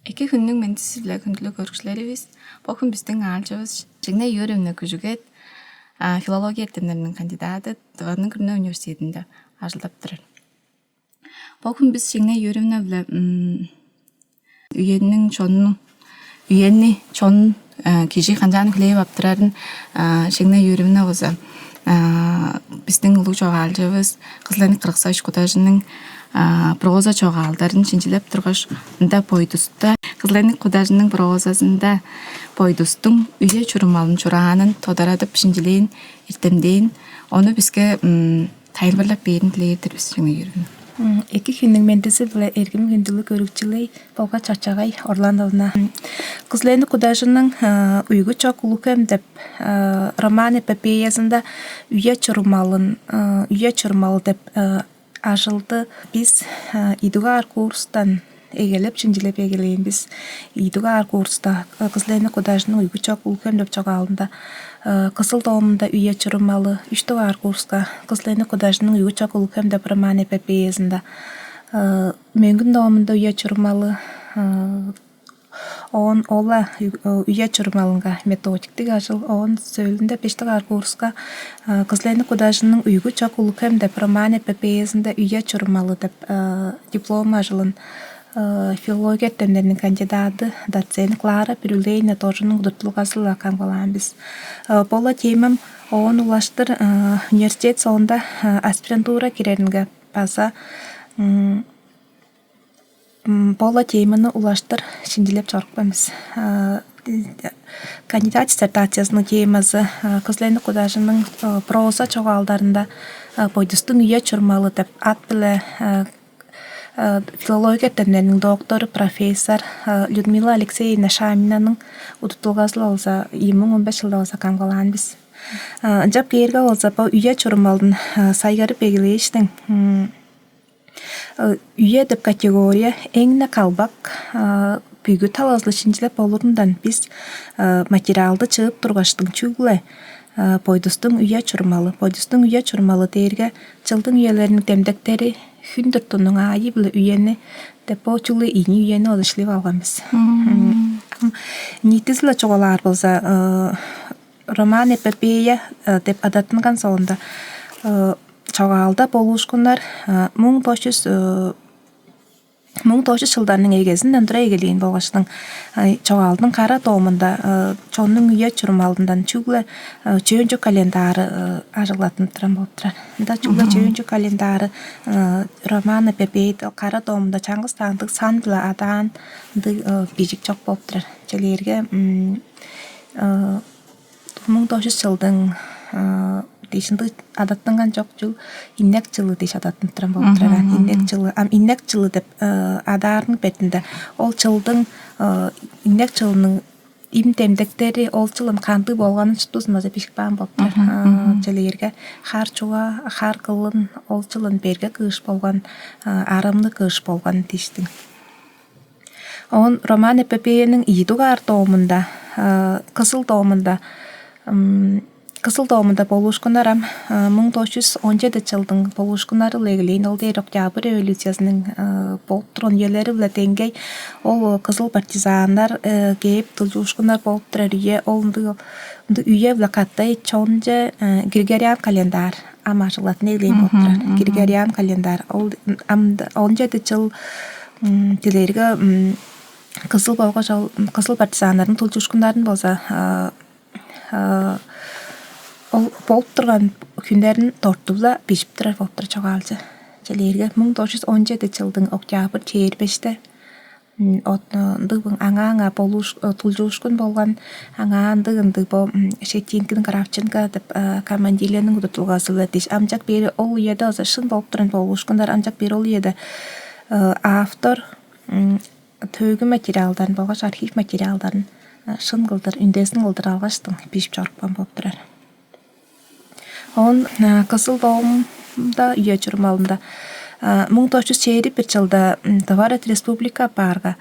Эки хүннің ментисивлэг хөндлөг өргөжлөрөвис бохун бистэн аалжавс чигнэ юрэмнэ күжүгэт филология темнэрнэн кандидатыт Варнын Кырны университетинде ажылдаптырыр. Бохун бис чигнэ юрэмнэ үйенни чон кижи ханжааны хлейв аптырарын чигнэ юрэмнэ оза бистэн улуг жогаалжавс кызланы кыргысаш кудажының проза чоғалдарын шинжилеп тұрғаш да пойдуста кызланы кудажының прозасында пойдустың үйе чурумалын чураанын тодарадып шинжилейін иртемдейін оны бізге тайылбырлап берін тілейдірбіз жаңа үйірін. Эки хүннің мендесі біле эргім хүнділік өрікчілей болға чачағай Орландовна. Кызланы кудажының үйгі чоқ ұлықым деп роман эпопеясында үйе чурумалы деп ажылды. Біз идугаар курстан егелеп, шинжилеп егелейін біз идугаар курста кызланы кудажының үйгі чоқ ұлықым деп чоға алында. Кысыл доомунда үйе чурумалы үштугаар курска кызланы кудажының үйгі чоқ ұлықым деп роман эпопеясында мөңгін доомунда үйе чурумалы он ола үйе чурумалынга методиктик ажыл он сөйлүндө бештугаар курска кызланы кудажының үйгі чоқ ұлықым деп роман эпопеясында үйе чурумалы деп диплом ажылын филология темнерinin кандидаты доцент Клара Пирюлейна тожының удуттулгасыла камгалаан біз. Бола темам оон улаштыр университет соонда аспирантура киреринге база бола теманы улаштыр шинжилеп чоркпамыз. Кандидат диссертациясының темасы кызланы кудажының проза чоғалдарында пойдустың үйе чурмалы деп ат биле филология темнерinin докторы профессор Людмила Алексеевна Шаминаның удуттулгасыла олса 2015 жылда олса камгалаан біз. Жап кейерге олса бұл үйе чурмалдың сайгары бегілейштің үйе деп категория эңне калбак бүгү талазлы шинжилеп болурундан біз материалды чыгып тургаштың чүгле пойдустың үйе чурмалы. Пойдустың үйе чурмалы дээрге жылдың үйелерінің темдектері хүндір тұнның айы білі үйені деп о чулы ини үйені олышлеп алғанбыз. Нитізлі чоғалар болса роман эпопея деп адатынған соғында чоғалда болушкунар 1900 жылдарының егесінден тұра егелейін болғаштың чоғалдың қара доомында чонның үйе чурмалдынан чүглі чөйінчі календары ажылатын тұран болып тұрар. Да чүглі чөйінчі календары роман эпопея қара доомында чаңғыз таңдық сан білі адан бежік чоқ болып тұрар. Челерге 1900 жылдың дейшінді адаттынған жоқ жыл иннек жылы дейш адаттын тұран болып тұрар. Иннек жылы деп адарын бетінде ол жылдың иннек жылының им темдектері ол жылын қанды болғанын шытузын өзі бешік баған болып тұрар. Челерге қар чуға, қар қылын ол жылын берге кыш болған, арымны кыш болған дейштің. Он роман эпопеяның идугаар доомында, кысыл доомында болушкунарам 1917 жылдың болушкунары легилейн ол дейр октябрь революциясының болып тұрын ерлері біле тенгей ол кызыл партизандар кейіп тұлжушкунар болып тұрар үйе ол үйе біле қаттай чонже Григориан календар амашылатын егілейн болып тұрар. Григориан календар ол 17 жыл тілерге кызыл партизандардың тұлжушкундарын болса ол болып тұрған күндерін тортула бешіп тұрар болып тұр чоғалжы. Челерге 1917 жылдың октябрь 25-те аңа тұлжушкун болған аңаанды бұл Шетинкин Кравченко деп командиленің ұдытылғасылы дейш. Амжак бері ол еді өзі шын болып тұрын болушкундар амжак бері ол еді автор төгі материалдарын болғаш архив материалдарын шын қылдыр, үндесін қылдыр алғаштың бешіп жарықпан болып тұрар. Он кысыл доомда үйе чурмалында 1901 жылда Товарет Республика барға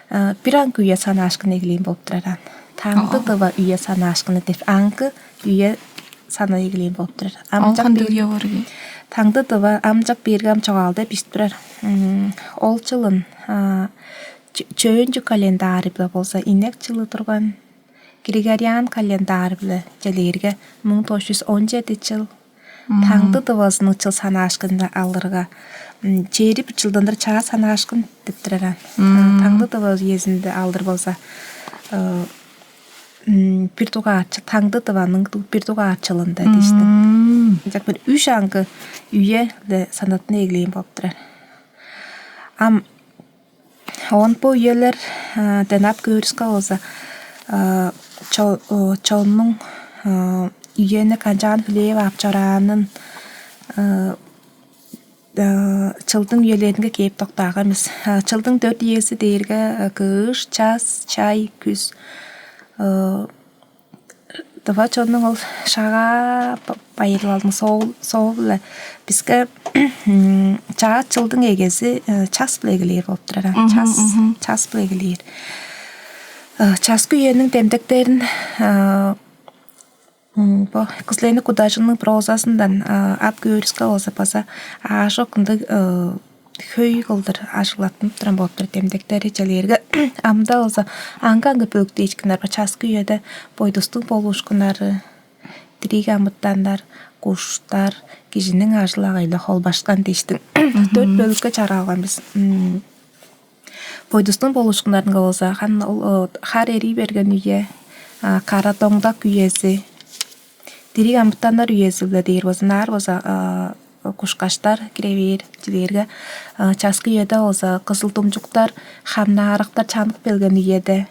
бір анг үйе санашқын егілейін болып тұраран. таңды дыва үйе санашқыны деп аңқы үйе сана егілейін болып тұрар. Ол қанды үйе орги? Таңды дыва амжақ бергам чоғалды бішт тұрар. Ол жылын чөйінжі календары білі болса, инек жылы тұрған Григориан календары білі жәлерге 1917 жыл. Таңды дывазының жыл санашқында алырға. Чері бір жылдандыр чаға санашқын деп тұраран. Таңды дываз езінді алдыр болса, таңды дываның бірдуға атчылында дейшті. Жақ бір үш аңғы үйе санатын егілейін болып тұрар. Он по үйелер дәнап көрісқа олса, чоңның үйені қанжаған хүлейіп апчаранын чылдың үйелерінге кейіп тоқтағымыз. Чылдың 4 есі дейірге күш, час, чай, күз. Дыва чоңның ол шаға байырлалдың соғылы. Бізгі чаға чылдың егесі час білегілер болып тұраран. Час білегілер. Час күйенің демдіктерін Кызлені кудажының прозасындан ап көріскі олса баса ашы оқынды хөй қылдыр ашылатын тұран болып тұр демдіктері жәлерге амда олса аңға бөгді ешкінар час күйеді бойдыстың болушқынары дирек амыттандар құштар кежінің ажылағайлы холбашқан дештің 4 бөлікке чаралған біз бойдыстың болушқынарын олса қар ери берген үйе қара тоңдақ үйесі дирек амыттандар үйесі білі дейір болсынар болса кушкаштар киребер жилерге часкы үйеді олса қызыл тұмжуқтар хамна арықтар чанық белген үйеді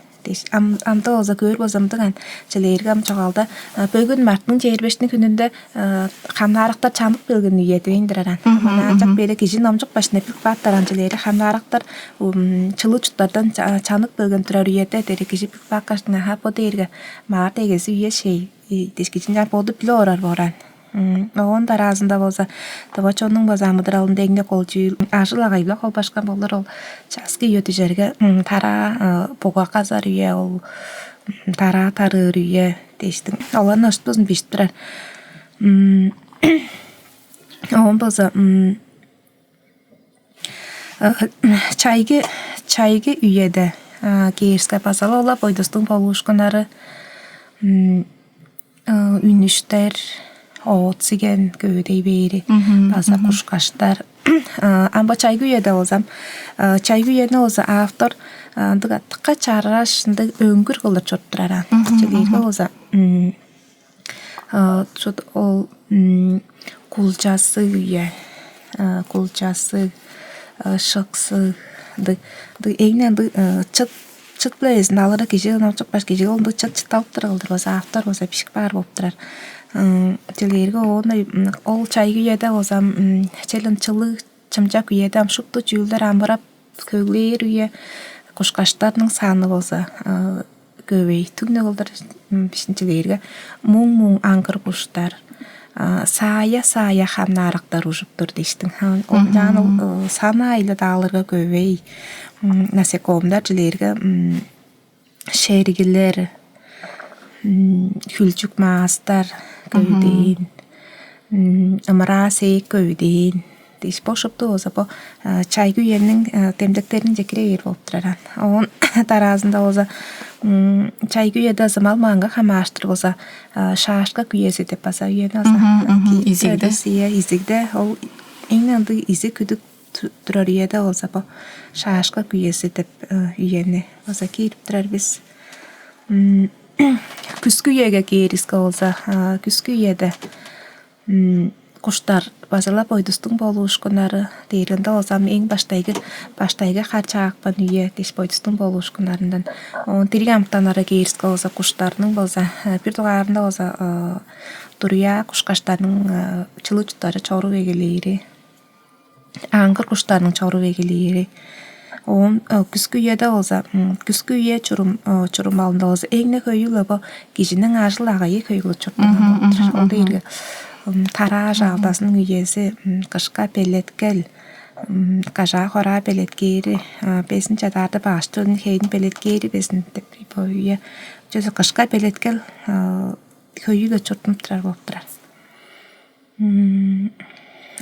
амды олса көр болсамдыған жилерге амчоғалды бөгін марттың 25 күнінде хамна арықтар чанық белген үйеді ендіраран анчақ бері кежін омжық башына пік баттаран жилері хамна арықтар чылы чуттардан чанық белген тұрар үйеді дері кежі пік баққаштың хапо дейірге маар дегесі үйе шей дескечін жар болды білі орар боран. Оғын таразында болса, таба чонның базамыдыр алында еңне қол жүйіл. Ажыл ағайлы қол башқан болыр ол часки өті жерге тара бұға қазар үйе, ол тара тарыр үйе дейштің. Оларын ашты бізін бешті тұрар. Оғын болса, чайге үйеді кейірске базалы ола бойдыстың болушқынары үнүштер, оғытсыген көдей бейірі, баса құшқаштар. Амба чайгы үйеді олзам. Чайгы үйені олза автор тұққа чарашынды өңгір қылыр чоттыраран. Чегейгі олза ол құлжасы үйе, құлжасы, шықсы, еңнен чыт білесін алыры кежі ғынамчық баш кежі ғылымды чыт-чыт тұрғылдыр болса автор болса пішік бар болып тұрар. Телерге ол чайғы еді олсам челін чылы чымжақ үйеді амшықты жүйілдер амырап көглер үйе құшқаштарының саны болса көбей түгіне қылдыр бішінчелерге мұң аңғыр құштар сая хамна арықтар ұжып тұр дейштің. Ол саны айлы дағылырға көбей насекомдар жилерге шерігілер хүлчүк маастар көйдейін ымыра сейк көйдейін дейш бошыпты олса по чайгы үйенің темдіктерін жекіре ер болып тұраран. Оғын таразында олса чайгы үйеді азымал маңға хамаштыр болса шашқа күйесі деп баса үйені олса изігді ол еңнанды изі күдік тұрар үйеді олса по шашқа күйесі деп үйені олса кейіп тұрар біз күскі үйеге кейіріскі олса күскі үйеді құштар базала бойдыстың болу ұшқынары дейірінде олсам ең баштайғы қарча ақпан үйе деш бойдыстың болу ұшқынарындан терге амттанары кейіріскі олса құштарының болса бір тұғарында олса дұрия құшқаштарының чылы жұттары чору вегелейірі аңғыр құштарының чору вегелейірі күскі үйеді олса күскі үйе чұрым алында олса еңне көйілі бұл кежінің ажыл ағайы көйілі чұртынан ол дейірге тара жағдасының үйесі қышқа пелеткел кажа хора белеткери бесин чадарда баштын хейн белеткери бесин деп бойя жөз кышка белеткел көйүгө чуртумтрар болуптурар.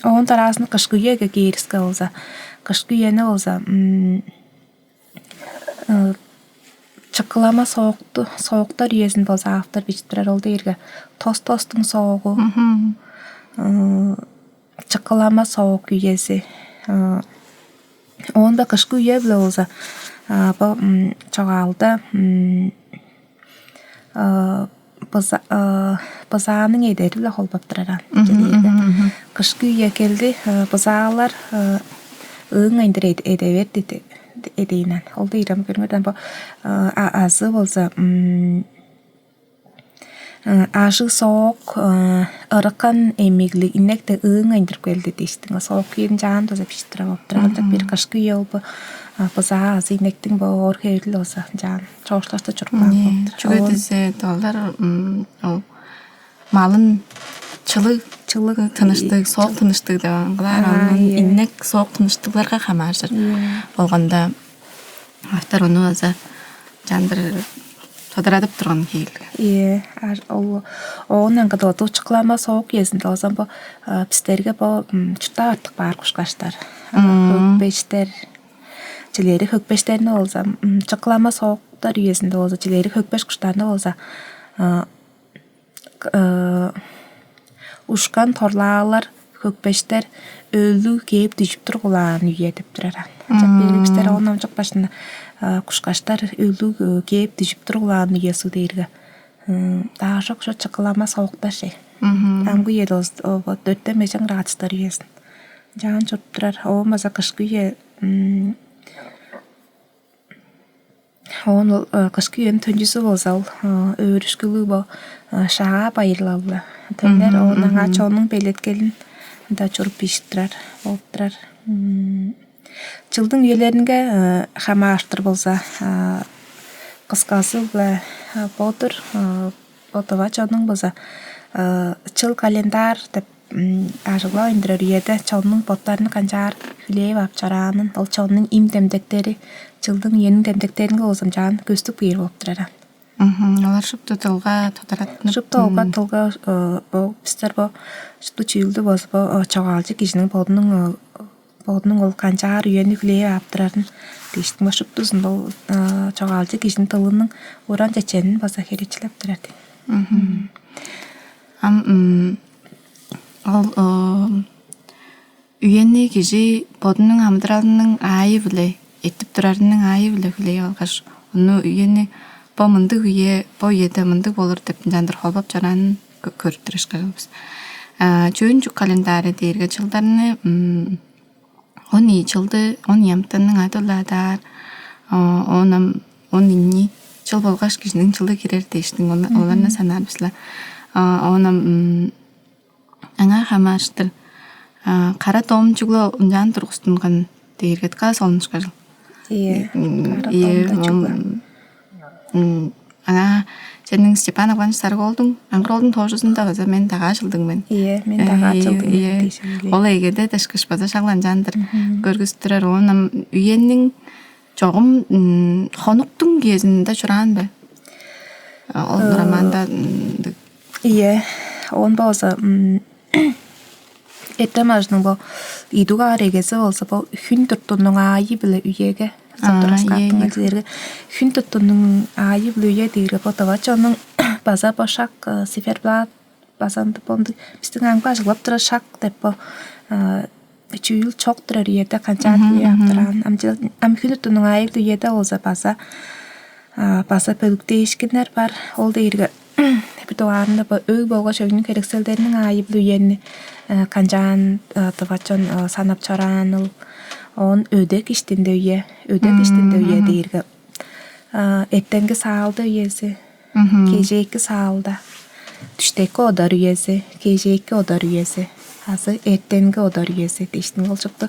Он тарасын кышкыйеге кириске болса кышкыйени болса чыкылама соуктар үйесин болса автор бичтирер ол дээрге тостун соогу чыкылама соук үйеси онда кышкы үйе биле болса бу чогалда базаанын эдери биле холбоптурар кышкы үйе келди базаалар ың айндыр эдебет edeynen. Oldu İrem görmeden bu azı olsa aşı soğuk ırıkan emigli innek de ığın ayındır geldi deştin. Soğuk yerin can doza piştire boptıraldı. Bir kaşkı yol bu baza azı innektin bu orga evli olsa can çoğuşlaşta çırpman boptır. Çünkü dize dolar malın çılık тыныштык, соол тыныштык деп аңгылар. Анын иннек соол тыныштыкларга камашыр. Болгондо автор ону аза жандыр тодоратып турган кейил. Онан када чыкылама соок кезинде олсам бу пистерге бу чута артык бар кушкачтар. Хөкбештер жилери хөкбештерне олсам чыкылама сооктар үйесинде болсо жилери хөкбеш куштарны болсо ушкан торлаалар хөкбештер өлүү кээп düşүп тургулаан үйе деп турар. Жапбеликтер онун жок башына кушкачтар өлүү кээп düşүп тургулаан үйе суу дээрге. Даа жок шо чыкылама соуктар şey. Аңгы үйе доз 4-5 градустар үйесин. Жан чоп турар. Олмаса кышкы үйе он кышкы үйөнүн төнжүсү болсо өөрүшкүлүү бо шаага байырлалды. Төнер онун ачоонун белеткелин да чуруп пиштирер, болуптурар. Жылдын үйлеринге хамааштыр болса кыскасы биле бодур ачоонун болса чыл календар деп ажыгла индирер үйөдө чоонун боттарын канчаар хүлээп ап чараанын ол чоонун им демдектери жылдын үйөнүн демдектеринге болсом жан көстүк бийир болуптурар. Олар шыпты тылга тодоратып. Шыпты тылга бу пистер бу шыпты чүйүлдү болсо бу чогалчы кишинин бодунун ол канчаар үйөнү хүлээп аптырарын дейштин бу шыптысын бул чогалчы кишинин тылынын уран чеченин баса херечилеп турат. Ал үйөнү киши бодунун амдыралынын айы биле этип турарынын айы биле хүлээ алгаш ону үйөнү бо мындык үйе бо үйөдө мындык болор деп жандыр холбоп жаранын көрүп турушкабыз. Чөөнчүк календари дээрге жылдарны 10 жылды 10 ямтанын айтылаадар 10 жыл болгош кишинин жылы кирер дейштин оларына санаарбызла. Онам аңа хамааштыр кара тоомчугло жан тургустунган дээрге ка солнышка жыл. Ага сенин Степан Иванович Сарголдун аңгыролдун тоожусунда газа мен дага жылдың мен. Мен дага жылдың дейшин. Ол эгеде ташкыш база шаглан жандыр көргүстүрөр онам үйөнүн чогум хонуктун кезинде чураанбы? Ол романда он болсо этемажнын бу идуга регеси болсо бу хүн туттунун айы биле үйеге сатыраскаттын жерге хүн туттунун айы биле үйе дейре потовачонун база башак сиферблат базанды бонду биздин аңга ажыглап тура шак деп бу чүйүл чок турар үйеде канча яптыран ам хүн туттунун айы биле үйеде болсо база бөлүктейишкендер бар ол дейрге битуарында бу өй болгош өйнүн керекселдеринин айы биле үйени канжан тавачон санап чарааныл он өдөк иштинде үйе дейрге эттенги саалды үйеси кежейки саалда түштеки одар үйеси кежейки одар үйеси азы эртенги одар үйеси дейштин болчупту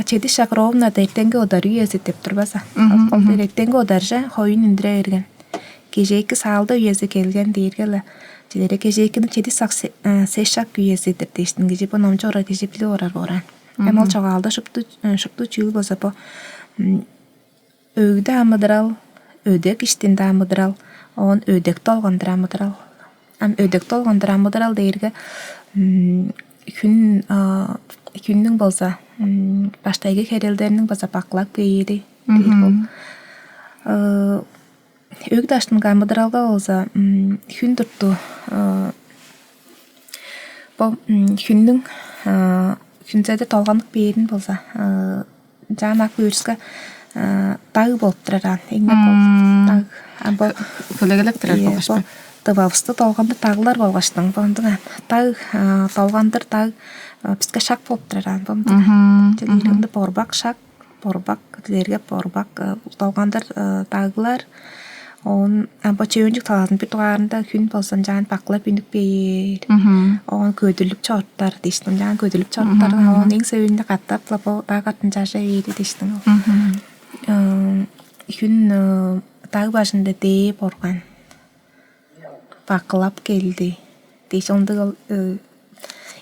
чеди шакровна да эртенги одар үйеси деп турбаса ол эртенги одаржа хоюн индире берген кежейки саалда үйеси келген дейргеле жилери кежейкини чеди сак сешак үйеси деп дейштин кежи бу номчора кежи биле орар Эмол чогалда шупту чүл болса по өйдө амыдырал, өйдек иштинде амыдырал, он өйдек толгондыр амыдырал. Өйдек толгондыр амыдырал дейирге күннүң болса баштайгы херелдерinin болса баклап бейири дейир бол. Өйдаштын амыдыралга болса күн тутту бұл күннің күнзәді толғандық бейірін болса жаңақ бүйіріске тағы болып тұраран еңнек болып көлегелек тұрар болғашпа тывабысты толғанды тағылар болғаштың тағы толғандыр тағы бізге шақ болып тұраран тілеріңді борбақ шақ борбақ тілерге борбақ толғандыр тағылар он амбачыөнжик талатын бир тугарында күн болсон жан баклап индик бейер. Он көдүлүп чорттар дейштин. Жан көдүлүп чорттар он эң себинде каттап лапо тагатын жаша ийди дейштин. Күн таг башында дээ борган. Баклап келди. Дейшондо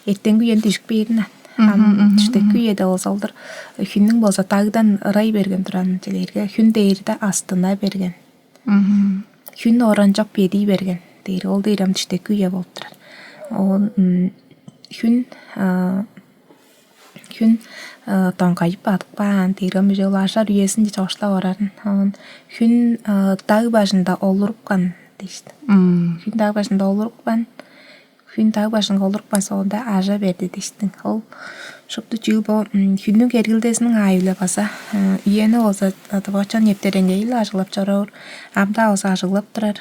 эртеңги үйөн түшүк бейрин. Түштөкү үйөдө болсолдур. Күннүң болсо тагдан ырай берген туран телерге. Күн дээрде астына берген. Күн оранжак бери берген дейир ол дейрам түштөкү үйө болуп турат. Күн тоңкайып батпаан дейрам жол ашар үйесин чоштап барарын. Күн даг башында олурупкан дейишти. Күн даг башында олурупкан. Күн даг башында олурупкан сонда ажа берди дейишти. Ол шупту жыл бо күннүн кергилдесинин айылы баса үйени болса атыбачан ептеренге ил ажыглап чорор абда болса ажыглап турар.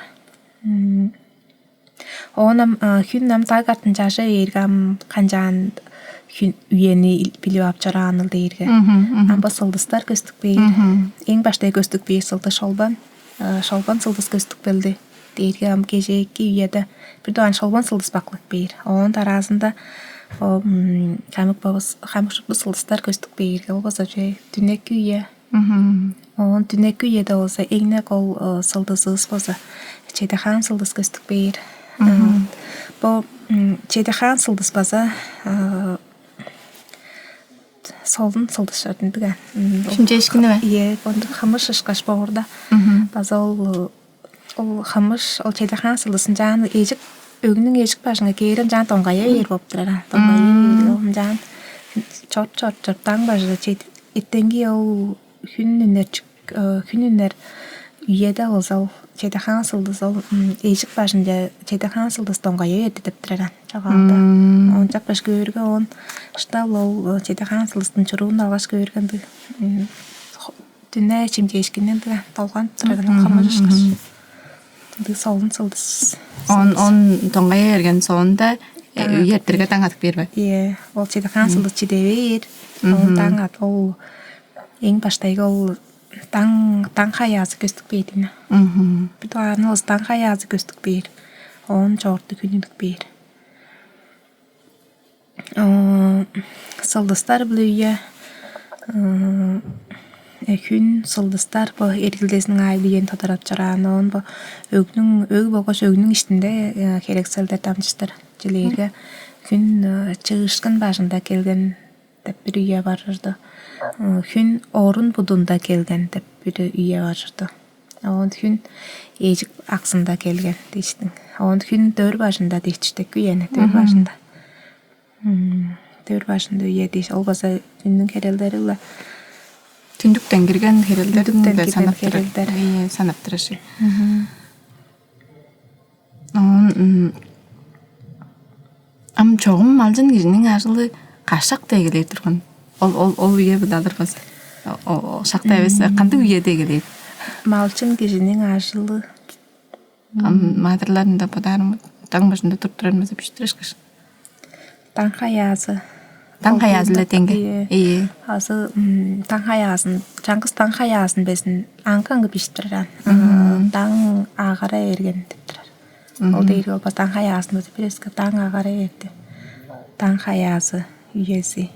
Онам күн нам тагатын жаша эргам канжан күн үйени билип ап чорааныл дейирге. Амба сылдыстар көстүк бейир. Эң башта көстүк бейир сылды шолбан сылдыс көстүк белди. Дейирге ам кежеки үйеде бир дуан шолбан сылдыс баклык бейир. Онун тараасында хамык шупту сылдыстар көстүк бейирге болбосо же түнөкү үйө. Он түнөкү үйөдө болсо эңнек ол сылдысыбыз болсо чейдахан сылдыс көстүк бейир. Бо чейдахан сылдыс баса солдун сылдышатын деген. Шунча эшкине бе? Ие, онду хамыш ышкаш боорда. Баса ол хамыш ол чейдахан сылдысын жааны эжик өгүнүн эжик башыңа кейрен жан тоңгая ээр болуп турар. Тоңгая жан чор таң башыда чейт эттенги ол күнүнөр үйөдө болсо ол чейдахан сылдыс ол эжик башында чейдахан сылдыс тоңгая ээрди деп турар. Чагалда. Он жак баш көөргө он штал ол чейдахан сылдыстын чуруун алгаш көөргөндү. Түнө чимжешкинен толгон турар хамыш. Ды солун сылдыс. Он тоңгая эрген соонда үйөртөргө таң атып бербей. Ие, ол чейдахан сылдыс чидебейир. Ол таң ат ол эң баштайгы ол таң хаясы көстүк бейдин. Бир туганы ол таң хаясы көстүк бейир. Он чорду күнүлүк бейир. Сылдыстар бул үйө күн сылдыстар бу эргилдесинин айылын тодорап чараан он бу өг болгош өгнүн иштинде керекселдер тамчыстар жилерге күн чыгышкын башында келген деп бир үйө барырды. Күн орун будунда келген деп бир үйө барырды. Он күн эжик аксында келген дейштин. Он күн дөр башында дейчтек үйөнү дөр башында. Дөр башында үйө дейш. Ол баса күндүн керелдери ла Түндүктен кирген херелдерин да санап турашы. Ам чогум малжын кишинин ажылы кашак дегелей турган. Ол үйө бадалыр бас. Шакта эмес, кантип үйө дегелей. Малчын кишинин ажылы Мадырларында бадарым таң башында туруп турармыз деп иштиришкеш. Таң хаясы. Таң хаясы теңге. Ие. Азы таң хаясын, жаңгыз таң хаясын бесин анкаңгы биштирер. Таң агара эрген деп турар. Ол дейир бол таң хаясын деп биреске таң агара эрди. Таң хаясы үйөсү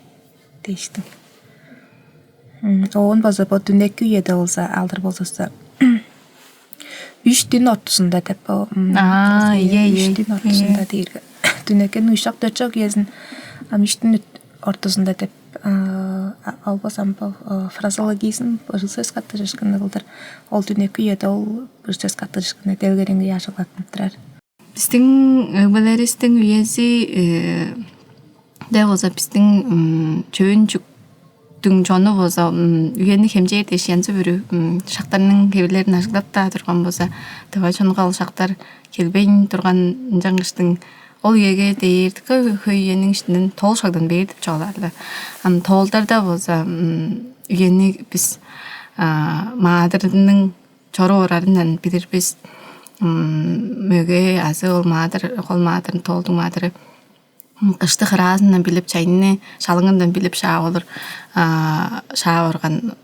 дейштим. Он болсо бу түнөкү үйөдө болсо алдыр болсо 3 дин ортосунда деп бу. Ие. 3 дин ортосунда дейир. Түнөкүн ушак 4 үйөсүн 3 дин ортосунда деп албасам фразологизм бір сөз каттырышкыны кылдыр. Ол түнекү еді ол бір сөз каттырышкыны делгереңге яшылатын тұрар. Біздің ыбыларыстың үйесі де болса біздің чөйін жүктің жоны болса үйені хемжейір дешензі бүрі шақтарының кебілерін ашылап та тұрған болса тыва чонғал шақтар келбейін тұрған жаңғыштың ол үйеге дейірдікі үйенің ішінен тол шағдан бейдіп жоғаларды. Толдарда болса үйені біз маадырының чору орарынан білір біз мөге азы ол маадыр, қол маадырын, толдың маадыры қышты қыразынан біліп чайны шалыңындан біліп шаа олыр орған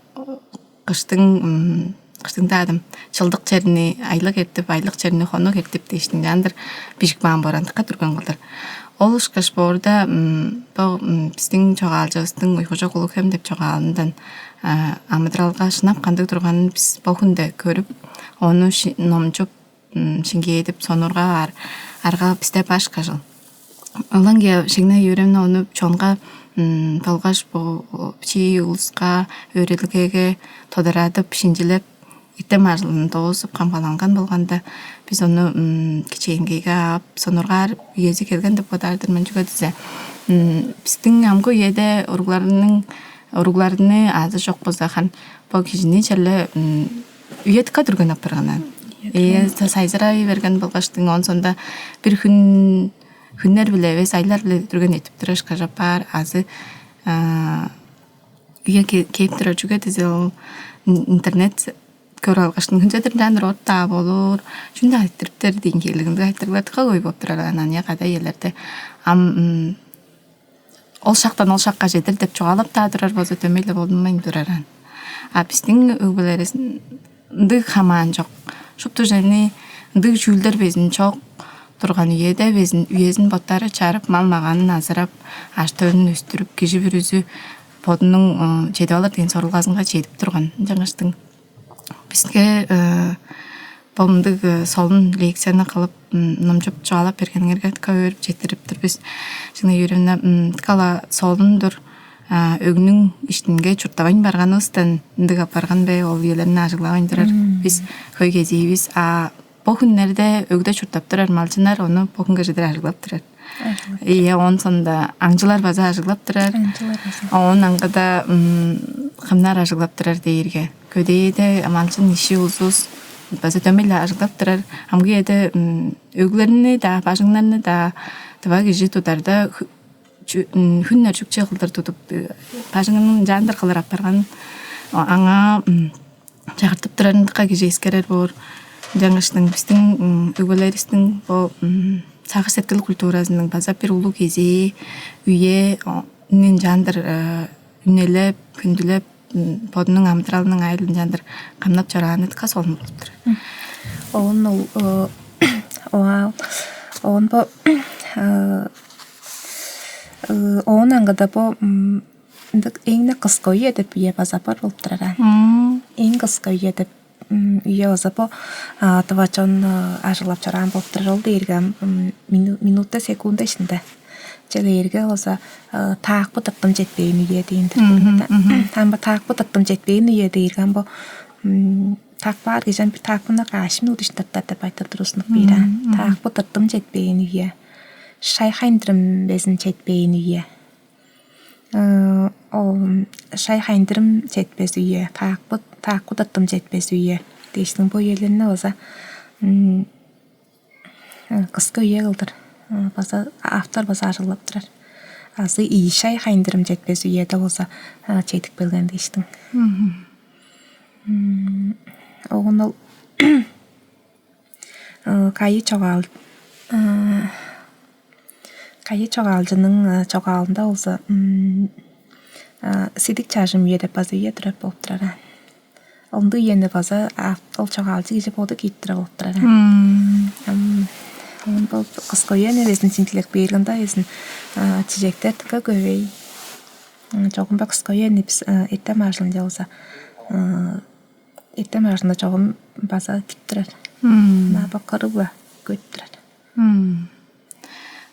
қыштыңда адым чылдық черіне айлық ертіп, айлық черіне қонық ертіп дейштің жандыр бішік баған борандыққа тұрған қылдар. Ол ұшқыш борда біздің жоғалжығыстың ұйқыжы құлық hem деп жоғалындан амыдралға шынап қандық тұрғанын біз бұқынды көріп, оны номчып шынге едіп сонырға арға бізде баш қажыл. Оланге шегіне үйремні оны чонға талғаш бұл чей ұлысқа өйрелігеге тодырадып, шинжілеп, иттем ажылын тоғысып қамғаланған болғанда біз оны кечейінгеге ап, сонырға арып, үйезі келген деп одардыр мен жүгі дізе. Біздің амғы үйеде ұрғыларыны азы жоқ болсақан, бұл кежіне чәлі үйетіқа дүрген аптырғанан. Сайзыра берген болғаштың он сонда бір күннер біле, айлар біле дүрген етіп тұрыш қажапар, азы үйе кейіп тұрар жүгі дізе ол интернет көр алғаштың күнзетір жаныр отта болыр, жүнді айттырыптыр дейін келігінді айттырылардыға көй боп тұрар анания қада елерді. Ол шақтан ол шаққа жетір деп жоғалып та тұрар бозы төмейлі болдымайын тұраран. Біздің өбілерісінді қаман жоқ. Шыпты және ды жүлдер безін жоқ тұрған үйеде үйезін боттары чарып, мал мағанын азырап, аштығын өстіріп, кежі бір өзі бодының жеді алыр деген сорылғазынға жетіп тұрған жаңаштың. Бізге болымдық солын лекцияны қылып, номжып жоғалап бергеніңерге көріп жетіріп тұр. Біз жаңа үйреміне тқала солын дұр өгінің іштінге чұрттавайын барған ұстан үндік апарған бәй ол елерін ажылауын тұрар. Біз көй кезейбіз. Бұл күнлерде өгді чұрттап тұрар малчынар, оны бұл күнге жедір ажылап тұрар. Он сонда аңжылар база ажылап тұрар. Он аңғыда қымнар ажылап тұрар дейірге. Көдейді малчын іші ұлсыз база төмелі ажылап тұрар. Амғы еді өглеріні да, бажыңларыны да тұба кежі тұтарда хүннер жүкче қылдар тұтып, бажыңының жандыр қылар апарған аңа жағыртып тұрарындыққа кежі ескерер бұр. Жаңғыштың біздің өбілерістің сағы сеткіл культурасының база бір ұлы кезе үйе үнен жандыр үнелеп, күнділеп, бодының амыдралының айлын жандыр қамнап жарағаны тұқа солын болып тұр. Оғын аңғыда бұл еңді қысқы үйе деп үйе база бар болып тұрар. Ең қысқы үйе деп үйе база бұл тұвачон ажылап жараған болып тұрар. Ол дейірге минутта секунда ішінде. Жέλе ерге олса таақ бұ тұттым жетпейін үйе дейіндір. Тамба таақ бұ тұттым жетпейін үйе дейірген бұл таақ бар кежен бір таақ бұна қашым ұлды ішіндаттар деп айтыр дұрысынық бейра. Таақ бұ тұттым жетпейін үйе. Шай қайындырым безін жетпейін үйе. Шай қайындырым жетпез үйе. Таақ бұ тұттым жетпез үйе. Дейшінің бұл еліне олса қысқы үйе қылдыр. Автор баса ажылап тұрар. Азы шай қайындырым жетпез үйеді болса жетік білген дейштің. Оғын ол қайы çoğalcının çoğalında olsa sidik çarjım yede bazı ye тұрап болып тұрар. Онды енді база ол çoğalcı geçip oldu gittire болып тұрар. Бұл қысқы ені өзін синтелек бергінда өзін чижектер түкі көбей. Жоғын ба қысқы ені біз еттем ажылында олса еттем ажылында жоғын база күттірер. Ба қыры ба көттірер.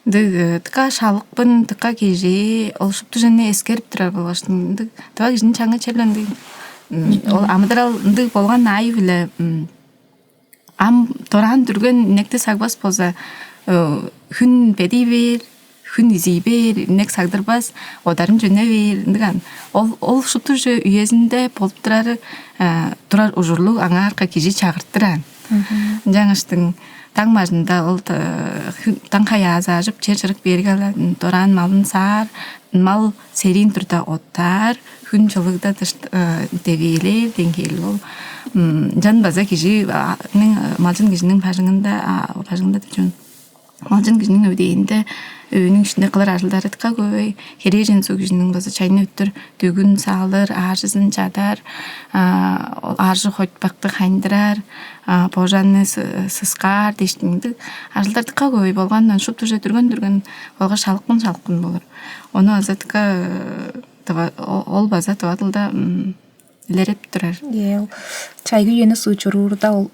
Тыка шалықпын, тыка кеже, ол шыпты және ескеріп тұрар болғаштың. Тыва кежін чаңа челенді. Ол амыдырал болған ай білі. Ам торан түрген некті сағбас болса, хүн бәді бер, хүн изей бер, нек сагдырбас, одарым жөне бер. Ол шыпты жö үйезінде болып тұрар ұжырлы аңарқа кеже чағырттыран. Жаңыштың таң мажында ол таң қаяза ажып чер-чырық бергалы торан малын сар, мал серин тұрда оттар, хүн жылығда девейлер, денгейлі ол. Жан база кежі, малжын кежінің пажыңында жүн. Малжын кежінің өдейінде өйінің ішінде қылар ажылдары тықа көй, хережен су кежінің база чайны өттір, төгін салыр, ажызын чадар, ажы қойтпақты қайындырар, пожанны сысқар дештіңді. Ажылдар тықа көй болғаннан шуп түрже түрген олға шалықпын болыр. Оны аза тықа ол база туатылда лереп тұрар. Чайгы ені су чұрурда ол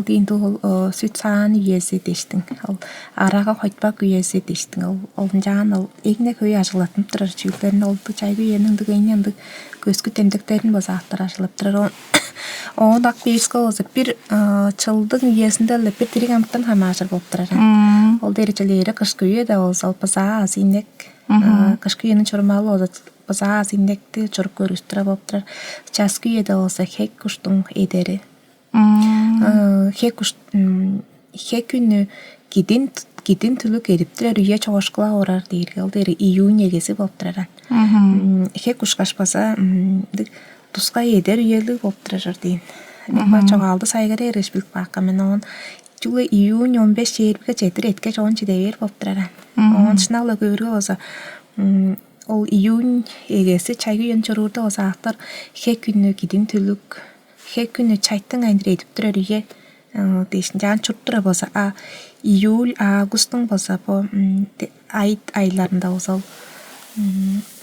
дейінді ол сүт сааны үйесі дештің. Араға қойтпақ үйесі дештің. Олын жағын егіне көй ажылатын тұрар жүйлерін олды чайгы енің дұғайнен көзгі темдіктерін базақтыр ажылып тұрар. Оң ақ бейскі олзы бір чылдың үйесінде бір дерек амттан хама ажыр болып тұрар. Ол дәрежелері қышқы үйеді олзы ол база азинек. Қышқы үйенің чұрмалы олзы база азинекті чұрып көрістіра болып тұрар. Часқы үйеді олзы хек күштің едері. Хек күні кеден түлі керіптірер үйе чоғышқыла орар дейірге. Ол дейірі июнь егесі болып тұраран. Хек күшқашпаса тұсқа едер үйелі болып тұрар дейін. Чоғалды сайғары ереш білік баққа мен оған жылы июнь 15 жербігі жетір етке жоғын жедевер болып тұраран. Оған шынағылы көргі олса ол июнь егесі чайғы ен чұрурды олса ақтар хек күні кеден түлік хек күні чайттың айндыр едіп тұрар үйе дейсін жағын чұрттыра болса июль, августың болса айларында олса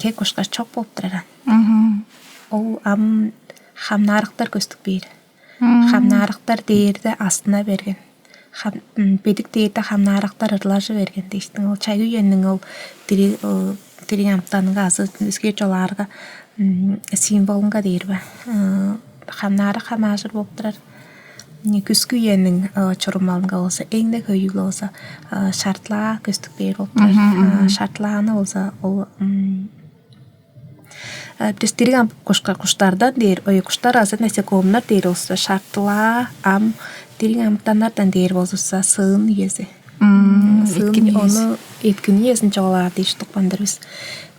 хек ұшқаш чоқ болып тұраран. Ол хамнарықтар көстік бейір. Хамнарықтар дейірді астына берген. Бедік дейірді хамнарықтар ырлажы берген дейсін. Ол чайғы үйенің ол дирен амттаныңға азы өзге жоларға символыңға дейір ба. Хамнары хамажыр болып тұрар. Күскі үйенің чұрымалыңға олса, әңді көйігі олса, шартла көстік бейір болып тұрар. Шартлағаны олса, ол Дестерген құштардан дейір, құштар азы насекомнар дейір олса, шартла, дерген амттанардан дейір болса, сығын езі. Оны еткін езін жоғалар дейші тұқпандыр біз.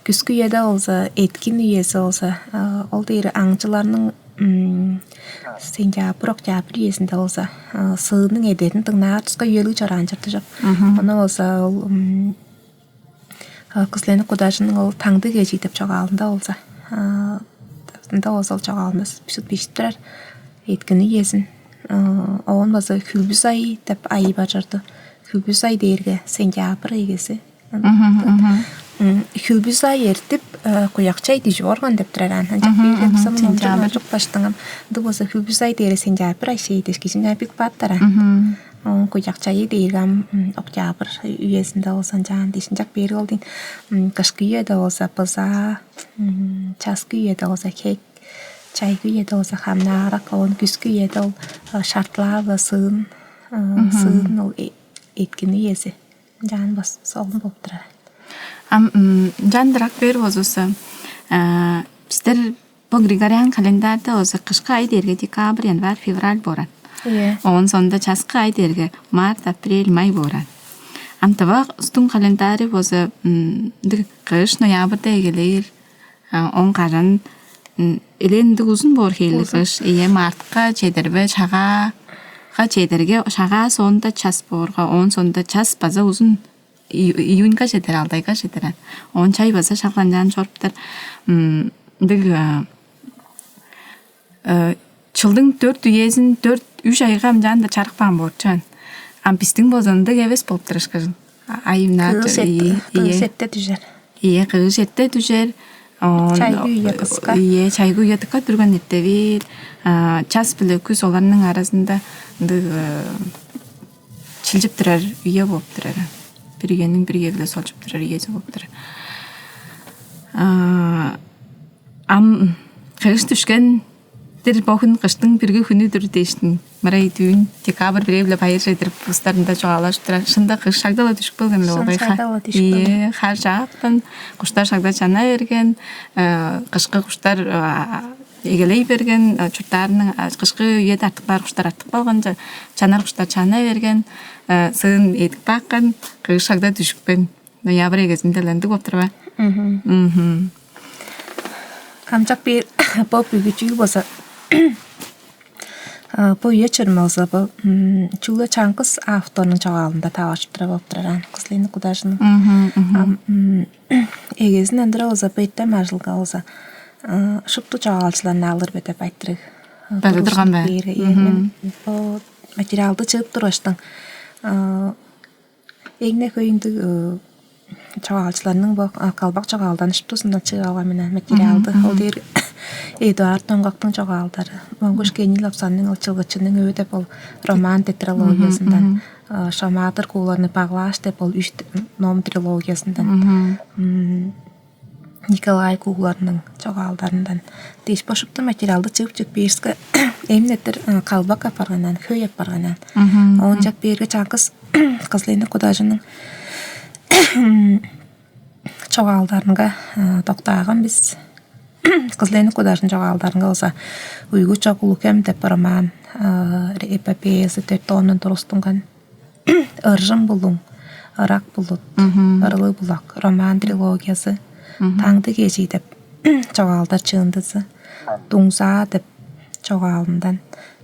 Күскі еді олса, еткін езі олса, ол дейір аңчыларының сенжапыр, октябр езінде олса, сығының едерін тұңнағы тұсқа үйелі жаран жырты жап. Оны олса, күзлені құдажының ол таңды кежейдіп жоғалында олса, ол жоғалында бүсіт бешіп тұрар, еткіні езін. Оған базы күлбіз ай деп айы бажырды. Күлбіз ай дейірге сенжапыр егесі. Күлбіз ай ертіп қояқчай дейжі орған деп тұраран. Сенжапыр жоқ баштыңым. Ды болса күлбіз ай дейірі сенжапыр ай шейдес кешін әпік баттаран. Қояқчайы дейіргім октябр үйесінде олсан жағын дейшін жақ бері олдың. Қышқы үйеді олса быза, часқы үйеді олса кек, чайгы үйеді олса хамнарақ, оған күскі үйеді ол шартлағы сығын ол еткіні езі. Жағын бас соғын болып тұрар. Жандырақ бер олысы, біздер бұл Григориан календарда олысы қышқы ай дерге декабр, январ, февраль борат. Оған сонда часқы ай дерге март, апрель, май борат. Амтабақ ұстың календари олысы қыш, ноябрда егелер, оң қаран Эленді ұзын бор хейлі қыш, мартқа чедербе шаға чедерге шаға сонда час борға, он сонда час база ұзын июньға жетер, алдайға жетер. Он чай база шақланжан шорптар. Чылдың 4 үйезін 4-3 айға жанда чарықпан борчан. Ампистің бозанды кевес болып тұрышқыжын. Айымна қыз етті түжер. Қыз етті түжер. Чайгы үйе қысқа. Чайгы үйе тұққа түрген еттевер. Час білі күз оларының арасында чілжіп тұрар үйе болып тұрар. биргенин биргегле солжуп турар ийеси болуп турар. Кыш түшкен дер бохун кыштын бирге күнүдүр дейштин. Марай дүйүн декабрь биревле байыр жедирип бустарында жогалаш турар. Шында кыш шагдала түшүп калган эле болбой. Хар жактан куштар шагда чана берген, кышкы куштар эгелей берген, чуртарынын кышкы үйе тартыклар куштар артып калган, чанар куштар чана берген, сын этип баккан, кыш шагда түшүппен. Ноябрь эгезинде лендик болуп турба. Камчак bir pop büyücü bolsa bu yechirme olsa bu çula çankız avtonun çağalında taşıp durup duran kızlığını kudaşını egezin endire olsa beytte marjılga olsa şuptu çağalçılarını alır bete baytırık Bada durgan ba? Bu materialda çıkıp duruştun egne köyündü çağalçılarının bu kalbak çağaldan şuptusundan çığa menен materialda o der Eduard Tongaq'tın çağaldары. Монgoş Kenil Lapsanның ылчылгычының өйдө бол роман тетралогиясынан, Шаматыр куларны баглаш деп бол 3 ном трилогиясынан, Николай куларның чағалдарынан деш башыпты материалды чыгып берске эмнетер калбак апарганан, хөй апарганан. Онжак берге чаңкыз кызлыны кудажының чағалдарынга токтаган біз Kızlarını kudaşın çağaldarınga olsa uygu çakulukem de paraman epopeyası tötonun torustungan ırjım bulun, ırak bulut, ırlı bulak, roman trilogiyası tangdı geci dep çağaldar çığındısı dungsa dep çağalından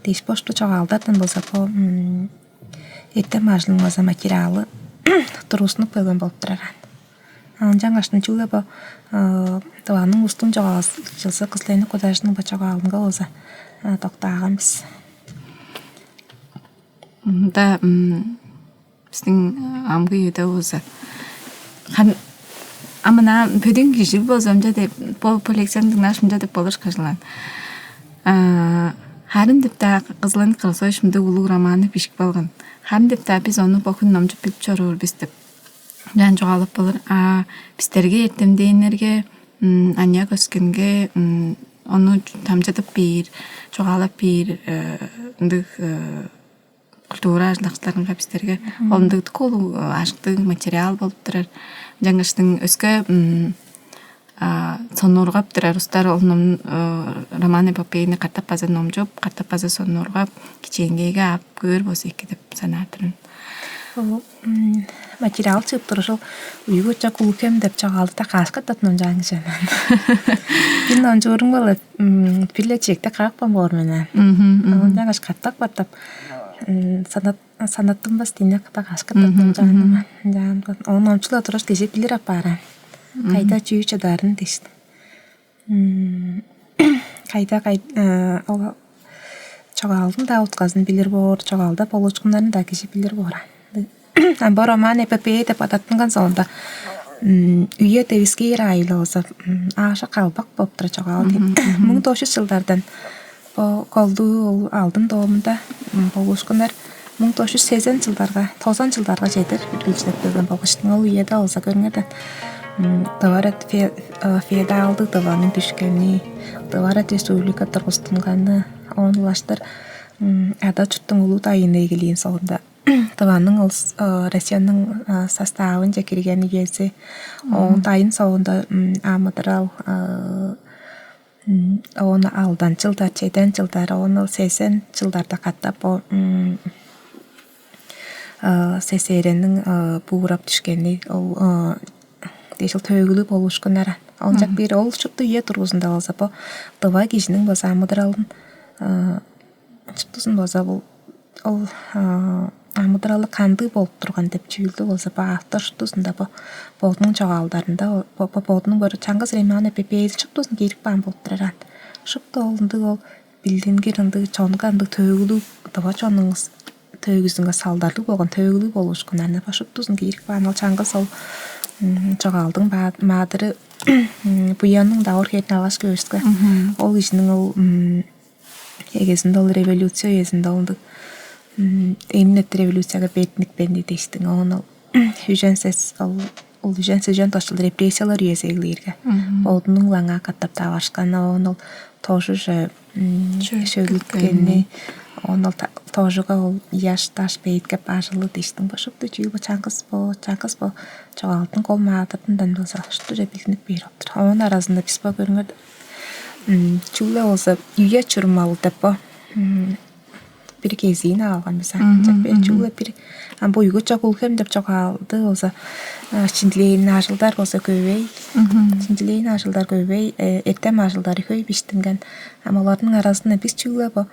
deş boşlu çağaldardan bolsa bu ette majlın olsa materialı torusunu pılın bolup turaran. Анжан ашны чула ба таваның устун жагас жылса кызлайны кудашның бачага алынга олса токтаган биз. Да биздин амгы үйдө болса. Амына бөдүн киши болсомжа деп по лекцияны тыңдашымжа деп болуш кажылан. Харын деп та кызлайны кылсойшумда улуу романы бишик болгон. Харын деп та биз ону бокун номжуп билип чоруур биз деп. Жан жоғалып болыр. Біздерге ертемдейінерге, ания көскенге, оны тамжатып бейір, жоғалып бейір, культура ажлақшыларынға біздерге олымдықты колу ашықты материал болып тұрар. Жаңғыштың өскі сонорғап тұрар. Ұстар олының роман эпопейіні қаттап база ном жоп, қаттап база сонорғап, кеченгейге ап көр бос екі деп санар тұрын. Материал çıkıp duruşul uygu çakulukem dep çağaldı da kaşka tatnım janı jana. Bin onca urun bola pille çekte kakpan bor menen. Ondan kaş kattak batap sanattım bas dinle da kaşka tatnım janı. Onun onçula duruş dese bilir apara. Kayda çüyü çadarın deşti. Kayda çağaldın da utqazın bilir bor, çağalda poloçkunlarını da kişi bilir bor. Bu roman epopeye de patattıngan sonunda üye deviski raylı olsa aşa kalbak boptra çağaldı. 1900 yıllardan koldu aldın doğumunda boğuşkunlar 1980 yıllarga 90 yıllarga jedir bilgiçlik bilgen boğuştun ol üye de olsa görmeden Davarat feodaldı davanın düşkeni Davarat Respublika тұрғыстынғаны онлаштыр ада чуттың улу тайын егілейін соғында Таванның Россияның составын жекерген егесі он тайын соғында амыдырал оны алдан жылдар, чейден жылдар, оны 80 жылдарда қаттап сесеренің буырап түшкені ол дешіл төгілі болушқынара. Онжақ бері ол шыпты ие тұрғызында болса бұл дыва кешінің болса амыдыралын шыптысын болса бұл ол амыдыралы қанды болып тұрған деп жүйілді болса бұл автор шыптысында бұл болдың жағалдарында болдың бөрі Чаңғыз Реман эпопейді шыптысын керік бан болып тұраран. Шыпты олынды ол білденгерінді чонғанды төгілі дыва чоныңыз төгізіңі салдарды болған төгілі болушқынарына бұл шыптысын керік бан ол Чаңғыз ол жағалдың мадыры бұяның дауыр керін алаш көріскі. Ол ішінің ол егесінде ол революция езінде олды емнет революцияға бетінік бенде дештің. Оны Hüjensес ол hüjense жөн тошыл репрессиялар үйесеглерге. Олдунун лаңа каттап табашканы ол тоже же шөлүткенни он тожуга ол яш таш бейтке бажылы диштин башыпты жүйбө чаңкыс бо чоғалтын кол маатырдын дандылса что же бекинip берип отур. Onun arasında письма көрүңөр. Чуле olsa үйе чурмал деп бо. Bir geziyini algan mesela. Ben çuğla bir boygu çok ulkem de çok aldı olsa şimdileyin aşıldar olsa kövey. Şimdileyin aşıldar kövey. Ektem aşıldarı köy biştingen. Ama onların arasında biz çuğla bu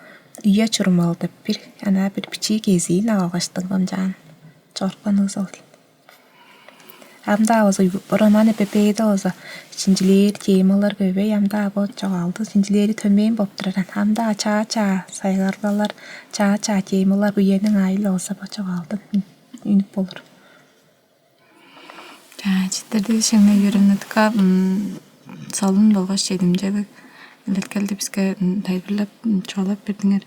üye çurmalı bir ana bir piçi geziyini algaçtın amcan. Çorpanız oldu. Hamda olsa romanı pepeyde olsa şimdiler temalar kövey hamda bu çok aldı. Şimdileri tömeyin boptıran hamda ça saygarlar ça temalar bu yerin aile olsa bu çok aldı. Ünlük olur. Çittirdi şimdi yürünüdük salın bolğaş şeydimcedi. Letkeldi bizge taybirlep çoğalap birdinger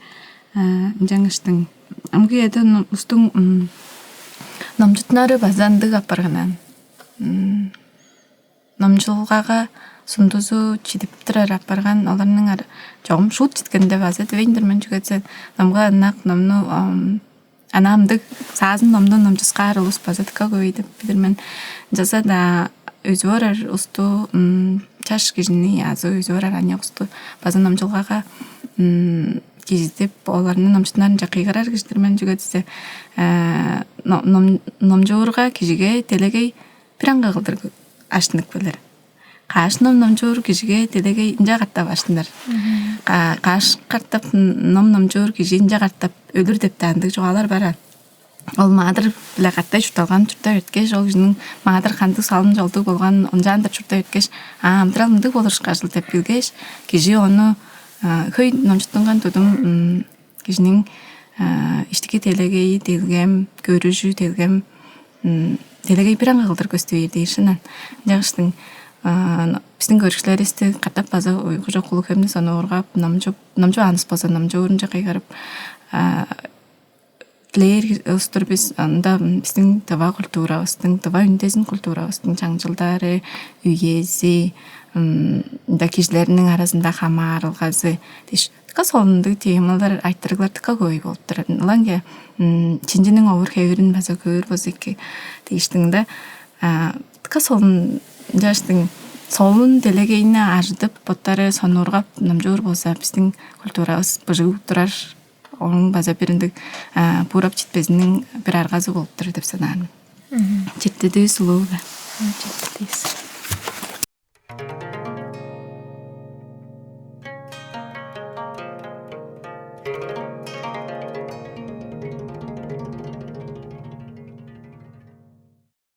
жаңыштың. Амгы еді устың намжытнары базанды апарганан. Намжылғаға сундузу чидиптірер апарган оларның жоғым шут читкенде базы двейндермен жүгетсе намға анақ намну анамды сазын намну намжысқа арылыс базы тіка көйді бидермен жаза да өзуарар усту чаш кежіні язы өзуарар аня усту базы намжылғаға кездеп оларның намжытнарын жақиғарар кеждермен жүгетсе намжуырға кежіге телегей пиранға қылдыр аштынық білер. Қаш намжуыр кежіге телегей инжа қаттап аштындар. Қаш қаттап намжуыр кежі инжа қаттап өлір деп тәндік жоғалар бара. Ол мадыр біле қаттай жұталған жүртта өткеш, ол жүнің мадыр қандық салын жолды болған онжандыр жүртта өткеш, амдырал мұндық болыр шқажыл деп білгеш, кежі оны көй намжыттынған тұдым кежінің іштіке телегей делгем, көріжі делгем, телегей бір аңға қылдыр көсті дейшінен. Жағыштың біздің көрікшілер есті қаттап база ойғы жоқ құлы көмді соны орғап, намжу аныс болса, намжу орынжа қайғарып, тілер ұстыр біз анда біздің тава культура, тава үндезін культура, жаңжылдары, үйезі, да кежілерінің арасында қамарылғазы, тіка солынды темалар айттырғылар тіка көй болып тұрады. Оланге чинжінің ауыр кәуірін база көр бозекі дейштіңді. Тіка солын жаштың солын делегейіне ажыдып, боттары соны орғап, намжуыр болса біздің культурабыз бұжығы тұрар. Оның база біріндік бұрап жетпезінің бір арғазы болып тұры деп санағын. Жетті дөй сұлуы ба? Жетті дейсі.